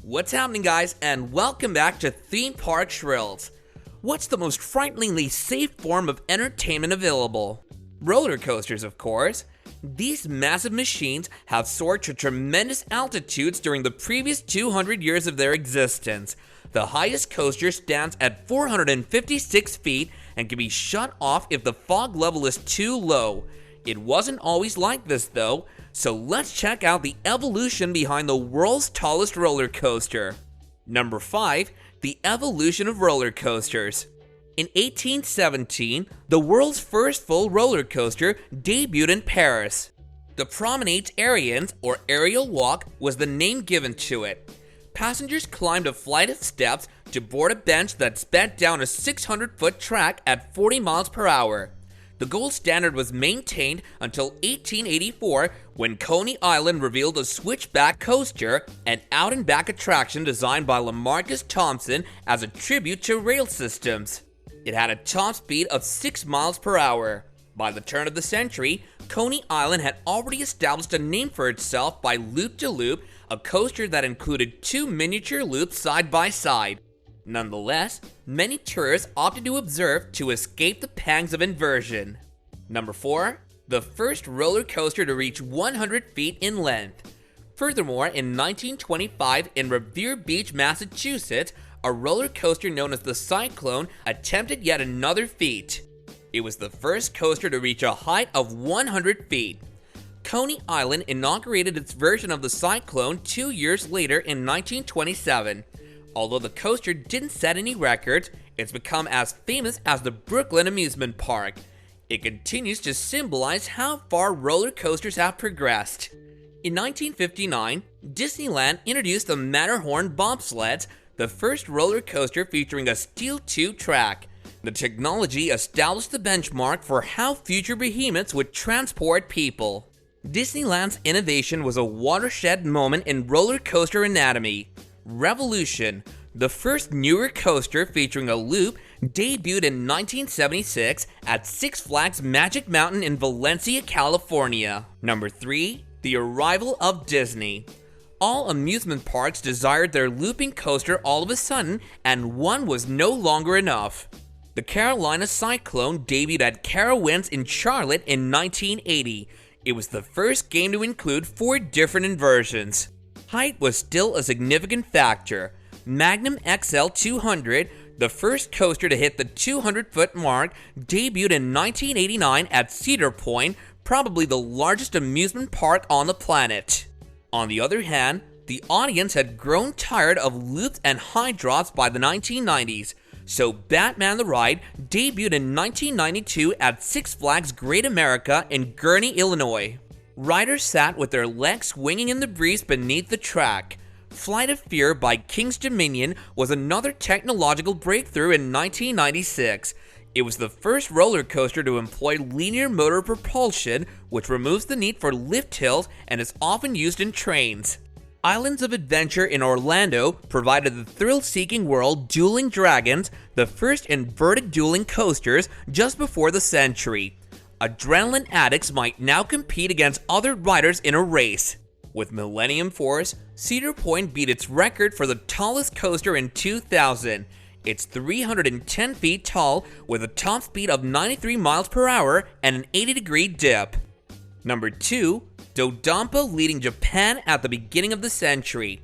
What's happening, guys, and welcome back to Theme Park Shrills. What's the most frighteningly safe form of entertainment available? Roller coasters, of course. These massive machines have soared to tremendous altitudes during the previous 200 years of their existence. The highest coaster stands at 456 feet and can be shut off if the fog level is too low. It wasn't always like this though, so let's check out the evolution behind the world's tallest roller coaster. Number 5. The evolution of roller coasters. In 1817, the world's first full roller coaster debuted in Paris. The Promenade Aérienne, or aerial walk, was the name given to it. Passengers climbed a flight of steps to board a bench that sped down a 600-foot track at 40 miles per hour. The gold standard was maintained until 1884 when Coney Island revealed a switchback coaster, an out-and-back attraction designed by Lamarcus Thompson as a tribute to rail systems. It had a top speed of 6 miles per hour. By the turn of the century, Coney Island had already established a name for itself by Loop-de-Loop, a coaster that included 2 miniature loops side by side. Nonetheless, many tourists opted to observe to escape the pangs of inversion. Number 4. The first roller coaster to reach 100 feet in length. Furthermore, in 1925 in Revere Beach, Massachusetts, a roller coaster known as the Cyclone attempted yet another feat. It was the first coaster to reach a height of 100 feet. Coney Island inaugurated its version of the Cyclone 2 years later in 1927. Although the coaster didn't set any records, it's become as famous as the Brooklyn Amusement Park. It continues to symbolize how far roller coasters have progressed. In 1959, Disneyland introduced the Matterhorn bobsleds, the first roller coaster featuring a steel tube track. The technology established the benchmark for how future behemoths would transport people. Disneyland's innovation was a watershed moment in roller coaster anatomy. Revolution, the first newer coaster featuring a loop, debuted in 1976 at Six Flags Magic Mountain in Valencia, California. Number 3. The arrival of Disney. All amusement parks desired their looping coaster all of a sudden, and one was no longer enough. The Carolina Cyclone debuted at Carowinds in Charlotte in 1980. It was the first game to include 4 different inversions. Height was still a significant factor. Magnum XL 200, the first coaster to hit the 200-foot mark, debuted in 1989 at Cedar Point, probably the largest amusement park on the planet. On the other hand, the audience had grown tired of loops and high drops by the 1990s, so Batman the Ride debuted in 1992 at Six Flags Great America in Gurnee, Illinois. Riders sat with their legs swinging in the breeze beneath the track. Flight of Fear by King's Dominion was another technological breakthrough in 1996. It was the first roller coaster to employ linear motor propulsion, which removes the need for lift hills and is often used in trains. Islands of Adventure in Orlando provided the thrill-seeking world Dueling Dragons, the first inverted dueling coasters just before the century. Adrenaline addicts might now compete against other riders in a race. With Millennium Force, Cedar Point beat its record for the tallest coaster in 2000. It's 310 feet tall with a top speed of 93 miles per hour and an 80-degree dip. Number 2. Dodonpo leading Japan at the beginning of the century.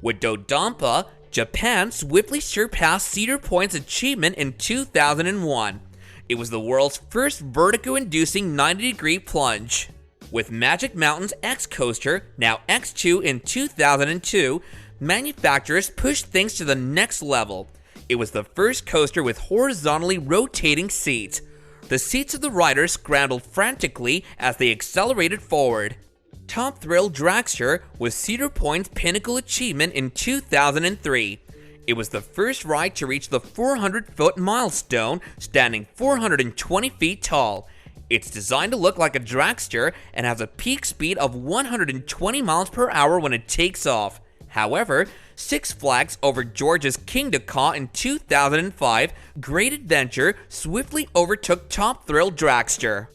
With Dodonpo, Japan swiftly surpassed Cedar Point's achievement in 2001. It was the world's first vertigo-inducing 90-degree plunge. With Magic Mountain's X Coaster, now X2 in 2002, manufacturers pushed things to the next level. It was the first coaster with horizontally rotating seats. The seats of the riders scrambled frantically as they accelerated forward. Top Thrill Dragster was Cedar Point's pinnacle achievement in 2003. It was the first ride to reach the 400-foot milestone, standing 420 feet tall. It's designed to look like a dragster and has a peak speed of 120 miles per hour when it takes off. However, Six Flags over Georgia's King Caw in 2005, Great Adventure swiftly overtook Top Thrill Dragster.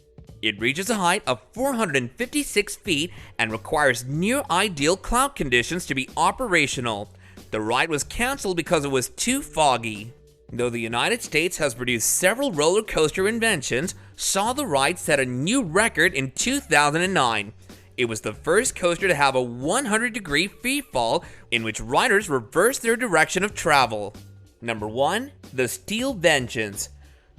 It reaches a height of 456 feet and requires near-ideal cloud conditions to be operational. The ride was canceled because it was too foggy. Though the United States has produced several roller coaster inventions, Saw the Ride set a new record in 2009. It was the first coaster to have a 100-degree free fall in which riders reversed their direction of travel. Number 1. The Steel Vengeance.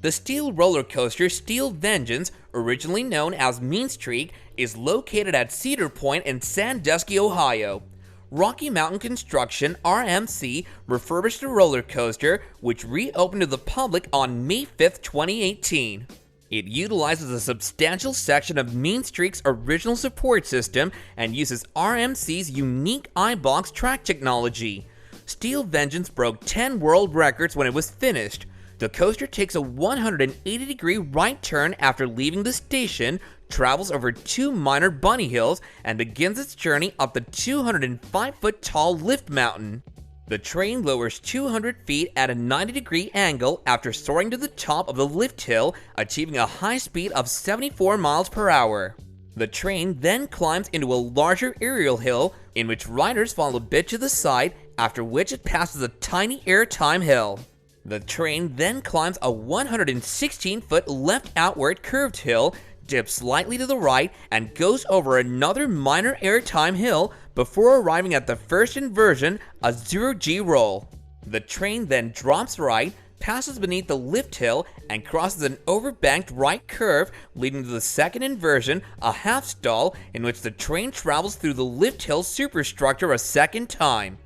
The steel roller coaster Steel Vengeance, originally known as Mean Streak, is located at Cedar Point in Sandusky, Ohio. Rocky Mountain Construction (RMC) refurbished the roller coaster, which reopened to the public on May 5, 2018. It utilizes a substantial section of Mean Streak's original support system and uses RMC's unique iBox track technology. Steel Vengeance broke 10 world records when it was finished. The coaster takes a 180-degree right turn after leaving the station, travels over 2 minor bunny hills, and begins its journey up the 205-foot-tall lift mountain. The train lowers 200 feet at a 90-degree angle after soaring to the top of the lift hill, achieving a high speed of 74 miles per hour. The train then climbs into a larger aerial hill, in which riders fall a bit to the side, after which it passes a tiny airtime hill. The train then climbs a 116-foot left outward curved hill, dips slightly to the right, and goes over another minor airtime hill before arriving at the first inversion, a 0G roll. The train then drops right, passes beneath the lift hill, and crosses an overbanked right curve, leading to the second inversion, a half stall, in which the train travels through the lift hill superstructure a second time.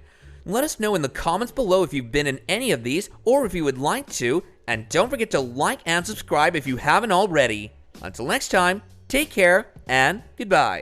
Let us know in the comments below if you've been in any of these or if you would like to, and don't forget to like and subscribe if you haven't already. Until next time, take care and goodbye.